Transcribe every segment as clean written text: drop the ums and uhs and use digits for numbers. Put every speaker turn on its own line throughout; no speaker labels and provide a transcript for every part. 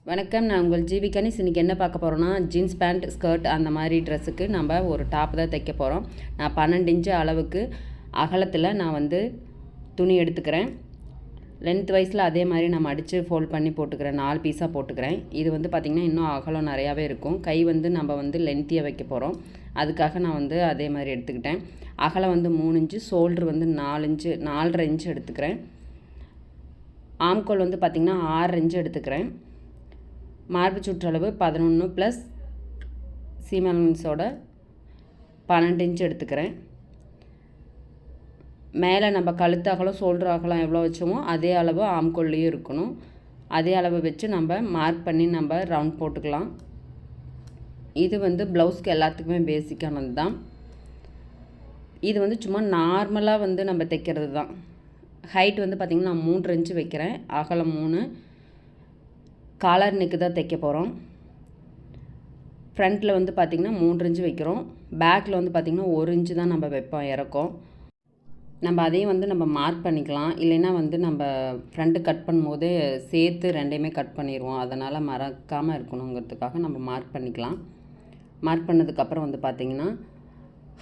வணக்கம், நான் உங்கள் ஜிவி கணேஷ். இன்றைக்கி என்ன பார்க்க போகிறோன்னா, ஜீன்ஸ் பேண்ட், ஸ்கர்ட் அந்த மாதிரி ட்ரெஸ்ஸுக்கு நம்ம ஒரு டாப் தான் தைக்க போகிறோம். நான் 12 இன்ச்சு அளவுக்கு அகலத்தில் நான் வந்து துணி எடுத்துக்கிறேன். லென்த் வைஸில் அதே மாதிரி நான் மடித்து ஃபோல்ட் பண்ணி போட்டுக்கிறேன். 4 பீஸாக போட்டுக்கிறேன். இது வந்து பார்த்திங்கன்னா இன்னும் அகலம் நிறையாவே இருக்கும். கை வந்து நம்ம வந்து லென்த்தியாக வைக்க போகிறோம். அதுக்காக நான் வந்து அதே மாதிரி எடுத்துக்கிட்டேன். அகலம் வந்து 3 இன்ச்சு, ஷோல்ட்ரு வந்து 4 இன்ச்சு 4.5 இன்ச்சு எடுத்துக்கிறேன். ஆம்கோல் வந்து பார்த்திங்கன்னா 6 இன்ச்சு எடுத்துக்கிறேன். மார்பு சுற்றளவு 11 ப்ளஸ் சீம் அலவன்ஸோட 12 இன்ச்சு எடுத்துக்கிறேன். மேலே நம்ம கழுத்து அகலம், ஷோல்டர் அகலம் எவ்வளோ வச்சோமோ அதே அளவு ஆம்கோல்லையும் இருக்கணும். அதே அளவு வச்சு நம்ம மார்க் பண்ணி நம்ம ரவுண்ட் போட்டுக்கலாம். இது வந்து ப்ளவுஸ்க்கு எல்லாத்துக்குமே பேசிக்கானது தான். இது வந்து சும்மா நார்மலாக வந்து நம்ம தைக்கிறது தான். ஹைட் வந்து பார்த்திங்கன்னா நான் 3 இன்ச்சு வைக்கிறேன். அகலம் 3. காலர் நெக்கு தான் தைக்க போகிறோம். ஃப்ரண்ட்டில் வந்து பார்த்திங்கன்னா 3 இன்ச்சு வைக்கிறோம். பேக்கில் வந்து பார்த்திங்கன்னா 1 இன்ச்சு தான் நம்ம வைப்போம் இறக்கம். நம்ம அதையும் வந்து நம்ம மார்க் பண்ணிக்கலாம். இல்லைன்னா வந்து நம்ம ஃப்ரண்ட்டு கட் பண்ணும்போது சேர்த்து ரெண்டையுமே கட் பண்ணிடுவோம். அதனால் மறக்காமல் இருக்கணுங்கிறதுக்காக நம்ம மார்க் பண்ணிக்கலாம். மார்க் பண்ணதுக்கப்புறம் வந்து பார்த்திங்கன்னா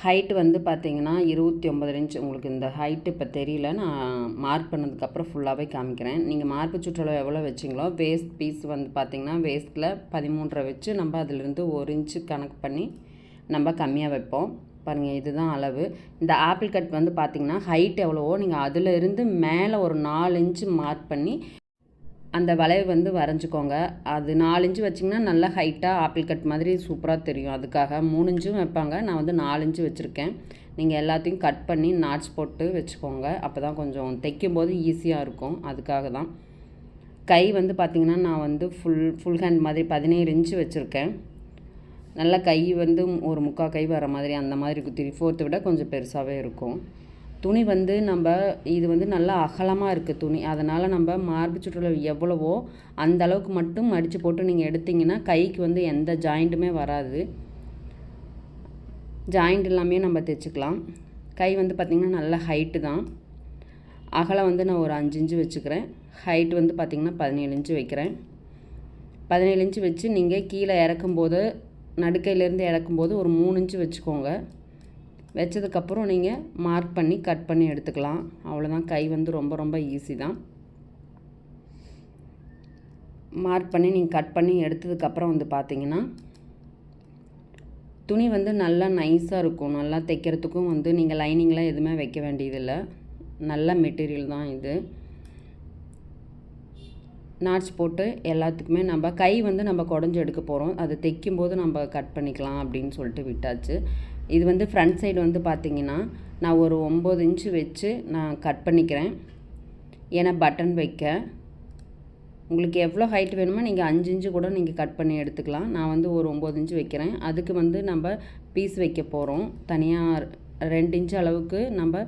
ஹைட்டு வந்து பார்த்திங்கன்னா 29 இன்ச். உங்களுக்கு இந்த ஹைட்டு இப்போ தெரியல, நான் மார்க் பண்ணதுக்கப்புறம் ஃபுல்லாகவே காமிக்கிறேன். நீங்கள் மார்பு சுற்றளவு எவ்வளோ வச்சிங்களோ வேஸ்ட் பீஸ் வந்து பார்த்திங்கன்னா வேஸ்ட்டில் 13.5 வச்சு நம்ம அதிலிருந்து 1 இன்ச்சு கணக்கு பண்ணி நம்ம கம்மியாக வைப்போம். பாருங்கள், இதுதான் அளவு. இந்த ஆப்பிள் கட் வந்து பார்த்திங்கன்னா ஹைட் எவ்வளவோ நீங்கள் அதிலிருந்து மேலே ஒரு 4 இன்ச்சு மார்க் பண்ணி அந்த வளைவு வந்து வரைஞ்சிக்கோங்க. அது 4 இன்ச்சு வச்சிங்கன்னா நல்லா ஹைட்டாக ஆப்பிள் கட் மாதிரி சூப்பராக தெரியும். அதுக்காக 3 இன்ச்சும் வைப்பாங்க. நான் வந்து 4 இன்ச்சு வச்சுருக்கேன். நீங்கள் எல்லாத்தையும் கட் பண்ணி நாட்ச் போட்டு வச்சுக்கோங்க. அப்போ தான் கொஞ்சம் தைக்கும்போது ஈஸியாக இருக்கும். அதுக்காக தான். கை வந்து பார்த்திங்கன்னா நான் வந்து ஃபுல் ஹேண்ட் மாதிரி 17 இன்ச்சு வச்சுருக்கேன். நல்லா கை வந்து ஒரு 3/4 கை வர மாதிரி அந்த மாதிரி 3/4 விட கொஞ்சம் பெருசாகவே இருக்கும். துணி வந்து நம்ம இது வந்து நல்லா அகலமாக இருக்குது துணி. அதனால் நம்ம மார்பு சுற்றளவு எவ்வளவோ அந்த அளவுக்கு மட்டும் மடித்து போட்டு நீங்கள் எடுத்திங்கன்னா கைக்கு வந்து எந்த ஜாயிண்ட்டுமே வராது. ஜாயிண்ட் எல்லாமே நம்ம தைச்சிக்கலாம். கை வந்து பார்த்திங்கன்னா நல்ல ஹைட்டு தான். அகலம் வந்து நான் ஒரு 5 இன்ச்சு வச்சுக்கிறேன். ஹைட் வந்து பார்த்திங்கன்னா 17 இன்ச்சு வைக்கிறேன். 17 இன்ச்சு வச்சு நீங்கள் கீழே இறக்கும்போது நடுக்கையிலேருந்து இறக்கும்போது ஒரு 3 இன்ச்சு வச்சுக்கோங்க. வச்சதுக்கப்புறம் நீங்கள் மார்க் பண்ணி கட் பண்ணி எடுத்துக்கலாம். அவ்வளோதான். கை வந்து ரொம்ப ஈஸி தான். மார்க் பண்ணி நீங்கள் கட் பண்ணி எடுத்ததுக்கப்புறம் வந்து பார்த்திங்கன்னா துணி வந்து நல்லா நைஸாக இருக்கும். நல்லா தைக்கிறதுக்கும் வந்து நீங்கள் லைனிங்லாம் எதுவுமே வைக்க வேண்டியதில்லை. நல்ல மெட்டீரியல் தான் இது. நாட்ச் போட்டு எல்லாத்துக்குமே நம்ம கை வந்து நம்ம குடஞ்சி எடுக்க போகிறோம். அது தைக்கும்போது நம்ம கட் பண்ணிக்கலாம் அப்படின்னு சொல்லிட்டு விட்டாச்சு. இது வந்து ஃப்ரண்ட் சைடு வந்து பார்த்திங்கன்னா நான் ஒரு 9 இன்ச்சு வச்சு நான் கட் பண்ணிக்கிறேன். ஏன்னா பட்டன் வைக்க உங்களுக்கு எவ்வளோ ஹைட் வேணுமோ நீங்கள் 5 இன்ச்சு கூட நீங்கள் கட் பண்ணி எடுத்துக்கலாம். நான் வந்து ஒரு 9 இன்ச்சு வைக்கிறேன். அதுக்கு வந்து நம்ம பீஸ் வைக்க போகிறோம். தனியாக 2 இன்ச்சு அளவுக்கு நம்ம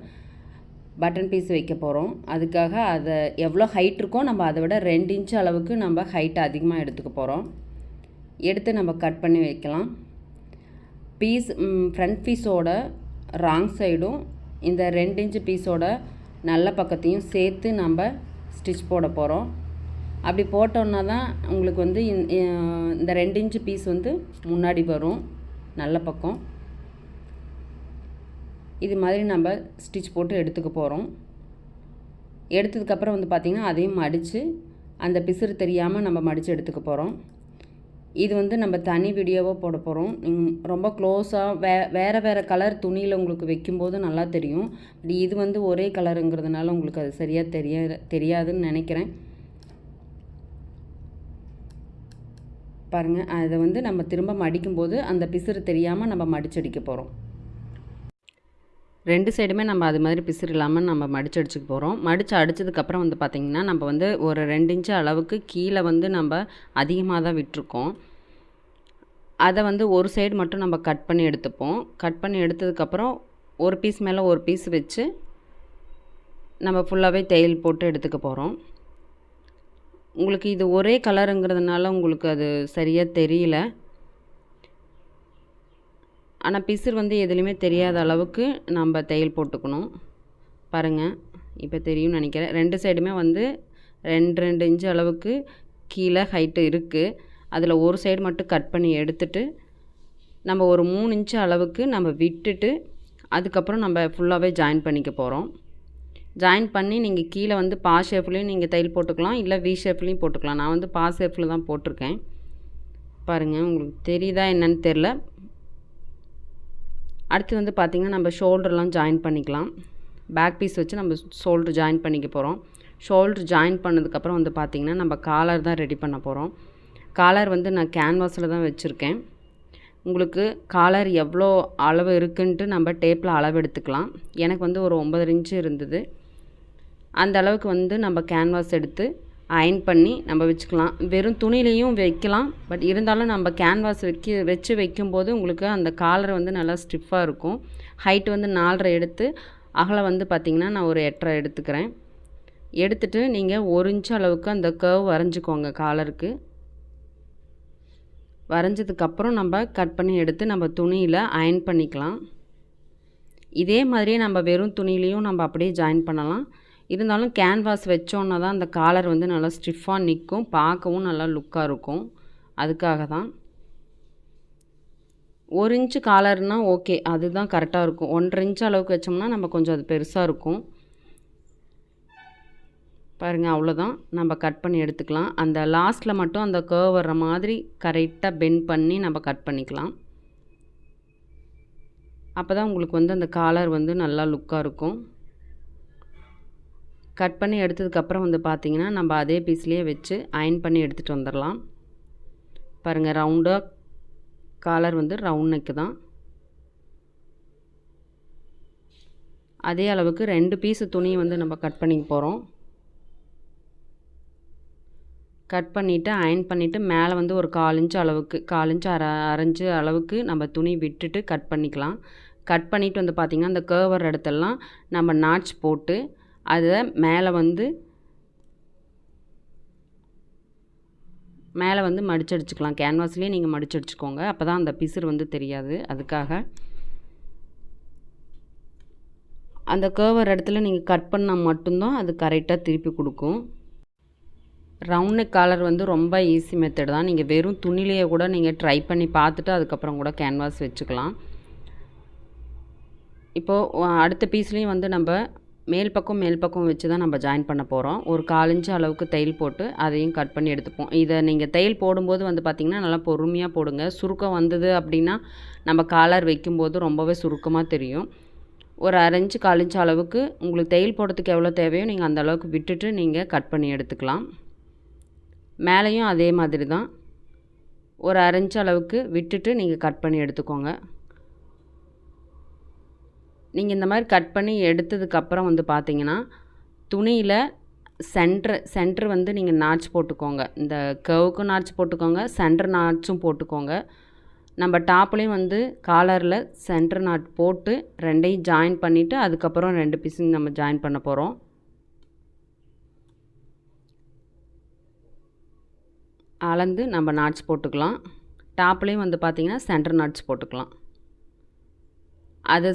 பட்டன் பீஸ் வைக்க போகிறோம். அதுக்காக அதை எவ்வளோ ஹைட் இருக்கோ நம்ம அதை விட 2 இன்ச்சு அளவுக்கு நம்ம ஹைட் அதிகமாக எடுத்துக்க போகிறோம். எடுத்து நம்ம கட் பண்ணி வைக்கலாம். பீஸ் ஃப்ரண்ட் பீஸோட ராங் சைடும் இந்த 2 இன்ச்சு பீஸோட நல்ல பக்கத்தையும் சேர்த்து நம்ம ஸ்டிச் போட போகிறோம். அப்படி போட்டோன்னா தான் உங்களுக்கு வந்து இந்த 2 இன்ச்சு பீஸ் வந்து முன்னாடி வரும் நல்ல பக்கம். இது மாதிரி நம்ம ஸ்டிச் போட்டு எடுத்துக்க போகிறோம். எடுத்ததுக்கப்புறம் வந்து பார்த்திங்கன்னா அதையும் மடித்து அந்த பிசுறு தெரியாமல் நம்ம மடித்து எடுத்துக்க போகிறோம். இது வந்து நம்ம தனி வீடியோவாக போட போகிறோம். ரொம்ப க்ளோஸாக வேறு கலர் துணியில் உங்களுக்கு வைக்கும்போது நல்லா தெரியும். இது வந்து ஒரே கலருங்கிறதுனால உங்களுக்கு அது சரியாக தெரியாதுன்னு நினைக்கிறேன். பாருங்கள், அதை வந்து நம்ம திரும்ப மடிக்கும்போது அந்த பிசுறு தெரியாமல் நம்ம மடிச்சடிக்க போகிறோம். 2 சைடுமே நம்ம அது மாதிரி பிசுறு இல்லாமல் நம்ம மடித்து அடிச்சுக்க போகிறோம். மடித்து அடித்ததுக்கப்புறம் வந்து பார்த்திங்கன்னா நம்ம வந்து ஒரு 2 இன்ச்சு அளவுக்கு கீழே வந்து நம்ம அதிகமாக தான் விட்டுருக்கோம். அதை வந்து ஒரு சைடு மட்டும் நம்ம கட் பண்ணி எடுத்துப்போம். கட் பண்ணி எடுத்ததுக்கப்புறம் ஒரு பீஸ் மேலே ஒரு பீஸ் வச்சு நம்ம ஃபுல்லாகவே தையல் போட்டு எடுத்துக்க போகிறோம். உங்களுக்கு இது ஒரே கலருங்கிறதுனால உங்களுக்கு அது சரியாக தெரியல. ஆனால் பிசுறு வந்து எதுலேயுமே தெரியாத அளவுக்கு நம்ம தையல் போட்டுக்கணும். பாருங்கள், இப்போ தெரியும்னு நினைக்கிறேன். 2 சைடுமே வந்து 2 இன்ச்சு அளவுக்கு கீழே ஹைட்டு இருக்குது. அதில் ஒரு சைடு மட்டும் கட் பண்ணி எடுத்துட்டு நம்ம ஒரு 3 இன்ச்சு அளவுக்கு நம்ம விட்டுட்டு அதுக்கப்புறம் நம்ம ஃபுல்லாகவே ஜாயின் பண்ணிக்க போகிறோம். ஜாயின் பண்ணி நீங்கள் கீழே வந்து பா ஷேப்லேயும் நீங்கள் தையல் போட்டுக்கலாம், இல்லை வி ஷேப்லேயும் போட்டுக்கலாம். நான் வந்து பா ஷேப்பில் தான் போட்டிருக்கேன். பாருங்கள், உங்களுக்கு தெரியுதா என்னன்னு தெரில. அடுத்து வந்து பார்த்திங்கன்னா நம்ம ஷோல்டர்லாம் ஜாயின் பண்ணிக்கலாம். பேக் பீஸ் வச்சு நம்ம ஷோல்டர் ஜாயின் பண்ணிக்க போகிறோம். ஷோல்டர் ஜாயின் பண்ணதுக்கப்புறம் வந்து பார்த்திங்கன்னா நம்ம காலர் தான் ரெடி பண்ண போகிறோம். காலர் வந்து நான் கேன்வாஸில் தான் வச்சுருக்கேன். உங்களுக்கு காலர் எவ்வளோ அளவு இருக்குன்ட்டு நம்ம டேப்பில் அளவு எடுத்துக்கலாம். எனக்கு வந்து ஒரு 9 இன்ச்சு இருந்தது. அந்த அளவுக்கு வந்து நம்ம கேன்வாஸ் எடுத்து அயன் பண்ணி நம்ம வச்சுக்கலாம். வெறும் துணிலையும் வைக்கலாம், பட் இருந்தாலும் நம்ம கேன்வாஸ் வச்சு வைக்கும்போது உங்களுக்கு அந்த காலர் வந்து நல்லா ஸ்டிஃபாக இருக்கும். ஹைட்டு வந்து 4.5 எடுத்து அகலம் வந்து பார்த்திங்கன்னா நான் ஒரு 8.5 எடுத்துக்கிறேன். எடுத்துகிட்டு நீங்கள் 1 இன்ச்சு அளவுக்கு அந்த கர்வ் வரைஞ்சிக்கோங்க. காலருக்கு வரைஞ்சதுக்கப்புறம் நம்ம கட் பண்ணி எடுத்து நம்ம துணியில் அயன் பண்ணிக்கலாம். இதே மாதிரியே நம்ம வெறும் துணியிலையும் நம்ம அப்படியே ஜாயின் பண்ணலாம். இருந்தாலும் கேன்வாஸ் வச்சோன்னா தான் அந்த காலர் வந்து நல்லா ஸ்டிஃபாக நிற்கும், பார்க்கவும் நல்லா லுக்காக இருக்கும். அதுக்காக தான் 1 இன்ச்சு காலர்னால் ஓகே, அதுதான் கரெக்டாக இருக்கும். 1.5 இன்ச்சு அளவுக்கு வச்சோம்னா நம்ம கொஞ்சம் அது பெருசாக இருக்கும். பாருங்கள், அவ்வளோதான். நம்ம கட் பண்ணி எடுத்துக்கலாம். அந்த லாஸ்ட்டில் மட்டும் அந்த கர்வ் வர்ற மாதிரி கரெக்டாக பெண்ட் பண்ணி நம்ம கட் பண்ணிக்கலாம். அப்போ தான் உங்களுக்கு வந்து அந்த காலர் வந்து நல்லா லுக்காக இருக்கும். கட் பண்ணி எடுத்ததுக்கப்புறம் வந்து பார்த்திங்கன்னா நம்ம அதே பீஸ்லேயே வச்சு அயன் பண்ணி எடுத்துகிட்டு வந்துடலாம். பாருங்கள், ரவுண்டாக காலர் வந்து ரவுண்ட் நெக்கு தான். அதே அளவுக்கு 2 பீஸு துணியை வந்து நம்ம கட் பண்ணிக்க போகிறோம். கட் பண்ணிவிட்டு அயன் பண்ணிவிட்டு மேலே வந்து ஒரு 1/4 இன்ச்சு அளவுக்கு 1/4 இன்ச்சு அரை இன்ச்சு அளவுக்கு நம்ம துணி விட்டுட்டு கட் பண்ணிக்கலாம். கட் பண்ணிவிட்டு வந்து பார்த்திங்கன்னா அந்த கர்வர் இடத்தெல்லாம் நம்ம நாட்ச் போட்டு அதை மேலே வந்து மடிச்சடிச்சுக்கலாம். கேன்வாஸ்லேயே நீங்கள் மடிச்சடிச்சுக்கோங்க. அப்போ தான் அந்த பிசுறு வந்து தெரியாது. அதுக்காக அந்த கர்வர் இடத்துல நீங்கள் கட் பண்ணால் மட்டும்தான் அது கரெக்டாக திருப்பி கொடுக்கும். ரவுண்ட் நெக் காலர் வந்து ரொம்ப ஈஸி மெத்தட் தான். நீங்கள் வெறும் துணிலேயே கூட நீங்கள் ட்ரை பண்ணி பார்த்துட்டு அதுக்கப்புறம் கூட கேன்வாஸ் வச்சுக்கலாம். இப்போது அடுத்த பீஸ்லேயும் வந்து நம்ம மேல் பக்கம் வச்சு தான் நம்ம ஜாயின் பண்ண போகிறோம். ஒரு 1/4 இன்ச்சு அளவுக்கு தையல் போட்டு அதையும் கட் பண்ணி எடுத்துப்போம். இதை நீங்கள் தையல் போடும்போது வந்து பார்த்திங்கன்னா நல்லா பொறுமையாக போடுங்க. சுருக்கம் வந்தது அப்படின்னா நம்ம காலர் வைக்கும்போது ரொம்பவே சுருக்கமாக தெரியும். ஒரு 1/2 இன்ச்சு 1/4 இன்ச்சு அளவுக்கு உங்களுக்கு தையல் போடுறதுக்கு எவ்வளோ தேவையோ நீங்கள் அந்த அளவுக்கு விட்டுட்டு நீங்கள் கட் பண்ணி எடுத்துக்கலாம். மேலேயும் அதே மாதிரி தான் ஒரு 1/2 இன்ச்சு அளவுக்கு விட்டுட்டு நீங்கள் கட் பண்ணி எடுத்துக்கோங்க. நீங்கள் இந்த மாதிரி கட் பண்ணி எடுத்ததுக்கப்புறம் வந்து பார்த்தீங்கன்னா துணியில் சென்ட்ரு வந்து நீங்கள் நாட்ச் போட்டுக்கோங்க. இந்த கர்வுக்கும் நாட்ச் போட்டுக்கோங்க, சென்டர் நாட்சும் போட்டுக்கோங்க. நம்ம டாப்லேயும் வந்து காலரில் சென்டர் நாட் போட்டு 2ஐயும் ஜாயின் பண்ணிவிட்டு அதுக்கப்புறம் 2 பீஸையும் நம்ம ஜாயின் பண்ண போகிறோம். அளந்து நம்ம நாட்ச் போட்டுக்கலாம். டாப்லேயும் வந்து பார்த்திங்கன்னா சென்டர் நாட்ச் போட்டுக்கலாம். அது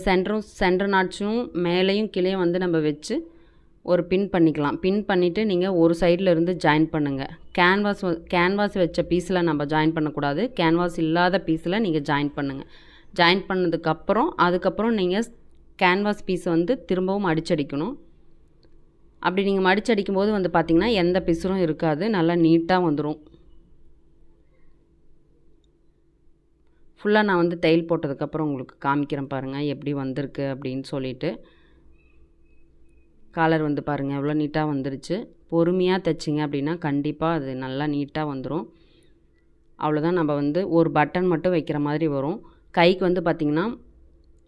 சென்டர் நாட்சும் மேலேயும் கீழேயும் வந்து நம்ம வச்சு ஒரு பின் பண்ணிக்கலாம். பின் பண்ணிவிட்டு நீங்கள் ஒரு சைடில் இருந்து ஜாயின் பண்ணுங்கள். கேன்வாஸ் வச்ச பீஸில் நம்ம ஜாயின் பண்ணக்கூடாது. கேன்வாஸ் இல்லாத பீஸில் நீங்கள் ஜாயின் பண்ணுங்கள். ஜாயின் அதுக்கப்புறம் நீங்கள் கேன்வாஸ் பீஸை வந்து திரும்பவும் மடிச்சடிக்கணும். அப்படி நீங்கள் மடிச்சடிக்கும் போது வந்து பார்த்திங்கன்னா எந்த பிசுரும் இருக்காது, நல்லா நீட்டாக வந்துடும். ஃபுல்லாக நான் வந்து தையல் போட்டதுக்கப்புறம் உங்களுக்கு காமிக்கிறேன் பாருங்கள் எப்படி வந்திருக்கு அப்படின்னு சொல்லிட்டு. காலர் வந்து பாருங்கள் எவ்வளோ நீட்டாக வந்துருச்சு. பொறுமையாக தைச்சிங்க அப்படின்னா கண்டிப்பாக அது நல்லா நீட்டாக வந்துடும். அவ்வளோதான். நம்ம வந்து ஒரு பட்டன் மட்டும் வைக்கிற மாதிரி வரும். கைக்கு வந்து பார்த்திங்கன்னா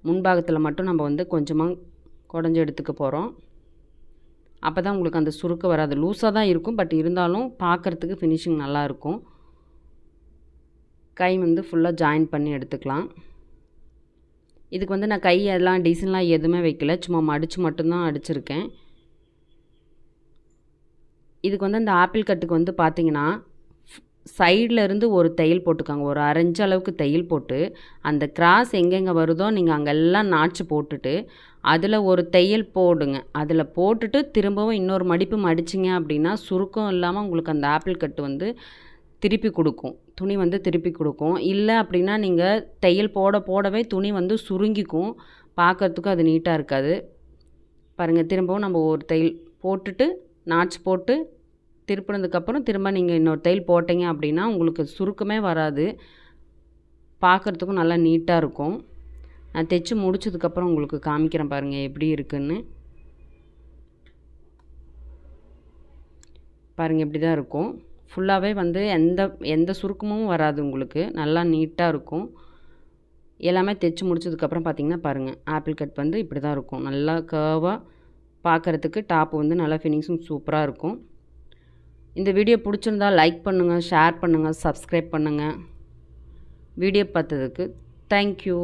முன்பாகத்தில் மட்டும் நம்ம வந்து கொஞ்சமாக குடஞ்சி எடுத்துக்க போகிறோம். அப்போ தான் உங்களுக்கு அந்த சுருக்கம் வராது. லூஸாக தான் இருக்கும், பட் இருந்தாலும் பார்க்குறதுக்கு ஃபினிஷிங் நல்லாயிருக்கும். கை வந்து ஃபுல்லாக ஜாயின் பண்ணி எடுத்துக்கலாம். இதுக்கு வந்து நான் கையெல்லாம் டிசைன்லாம் எதுவுமே வைக்கல, சும்மா மடித்து மட்டும்தான் அடிச்சிருக்கேன். இதுக்கு வந்து இந்த ஆப்பிள் கட்டுக்கு வந்து பார்த்திங்கன்னா சைடில் இருந்து ஒரு தையல் போட்டுக்காங்க. ஒரு 1/2 இன்ச் அளவுக்கு தையல் போட்டு, அந்த கிராஸ் எங்கெங்கே வருதோ நீங்கள் அங்கெல்லாம் நாட்ச் போட்டுட்டு, அதில் ஒரு தையல் போடுங்க. அதில் போட்டுட்டு திரும்பவும் இன்னொரு மடிப்பு மடிச்சிங்க அப்படின்னா, சுருக்கம் இல்லாமல் உங்களுக்கு அந்த ஆப்பிள் கட் வந்து திருப்பி கொடுக்கும். துணி வந்து திருப்பி கொடுக்கும். இல்லை அப்படின்னா நீங்கள் தையல் போடவே துணி வந்து சுருங்கிக்கும். பார்க்கறதுக்கும் அது நீட்டாக இருக்காது. பாருங்கள், திரும்பவும் நம்ம ஒரு தையல் போட்டுட்டு நாட்ச் போட்டு திருப்பினதுக்கப்புறம் திரும்ப நீங்கள் இன்னொரு தையல் போட்டிங்க அப்படின்னா உங்களுக்கு சுருக்கமே வராது. பார்க்குறதுக்கும் நல்லா நீட்டாக இருக்கும். நான் தைச்சி முடிச்சதுக்கப்புறம் உங்களுக்கு காமிக்கிறேன் பாருங்கள் எப்படி இருக்குன்னு. பாருங்கள் இப்படி தான் இருக்கும். ஃபுல்லாகவே வந்து எந்த சுருக்கமும் வராது உங்களுக்கு. நல்லா நீட்டாக இருக்கும். எல்லாமே தைச்சி முடிச்சதுக்கப்புறம் பார்த்திங்கன்னா பாருங்கள், ஆப்பிள் கட் வந்து இப்படி தான் இருக்கும். நல்லா கர்வாக பார்க்குறதுக்கு டாப் வந்து நல்லா ஃபினிஷிங் சூப்பராக இருக்கும். இந்த வீடியோ பிடிச்சிருந்தா லைக் பண்ணுங்கள், ஷேர் பண்ணுங்கள், சப்ஸ்கிரைப் பண்ணுங்கள். வீடியோ பார்த்ததுக்கு தேங்க்யூ.